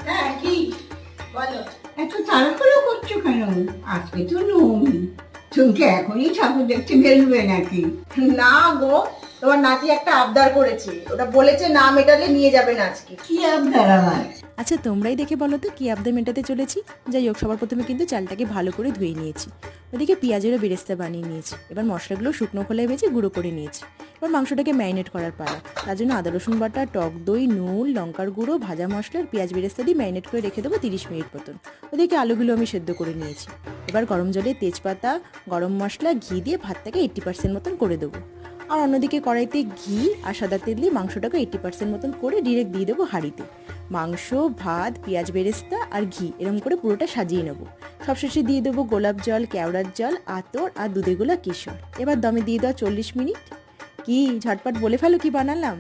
হ্যাঁ, কি বলো? এত তাড়াহুড়ো করছো কেন? আজকে তো নবমী। তুমি কি এখনই ঠাকুর দেখতে বেরোবে নাকি? না গো, তোমার নাতি একটা আবদার করেছে, ওটা বলেছে না মেটালে নিয়ে যাবে না আজকে। কি আবদার আবার? আচ্ছা তোমরাই দেখে বলো তো কী আবদার মেটাতে চলেছি। যাই হোক, সবার প্রথমে কিন্তু চালটাকে ভালো করে ধুয়ে নিয়েছি। ওদিকে পেঁয়াজেরও বেরেস্তা বানিয়ে নিয়েছি। এবার মশলাগুলো শুকনো খোলায় ভেজে গুঁড়ো করে নিয়েছি। এবার মাংসটাকে ম্যারিনেট করার পালা। তার জন্য আদা রসুন বাটা, টক দই, নুন, লঙ্কার গুঁড়ো, ভাজা মশলা আর পেঁয়াজ বেরেস্তা দিয়ে ম্যারিনেট করে রেখে দেবো 30 মিনিট মতন। ওদিকে আলুগুলো আমি সেদ্ধ করে নিয়েছি। এবার গরম জলে তেজপাতা, গরম মশলা, ঘি দিয়ে ভাতটাকে 80% মতন করে দেবো। আর অন্যদিকে কড়াইতে ঘি আর সাদা তেল দিয়ে মাংসটাকে 80% মতন করে ডিরেক্ট দিয়ে দেবো হাঁড়িতে। মাংস, ভাত, পেঁয়াজ বেরেস্তা আর ঘি এরকম করে পুরোটা সাজিয়ে নেবো। সবশেষে দিয়ে দেবো গোলাপ জল, কেওড়ার জল, আতর আর দুধে গোলা কেশর। এবার দমে দিয়ে দেওয়া 40 মিনিট। কি ঝটপট বলে ফেলো কি বানালাম।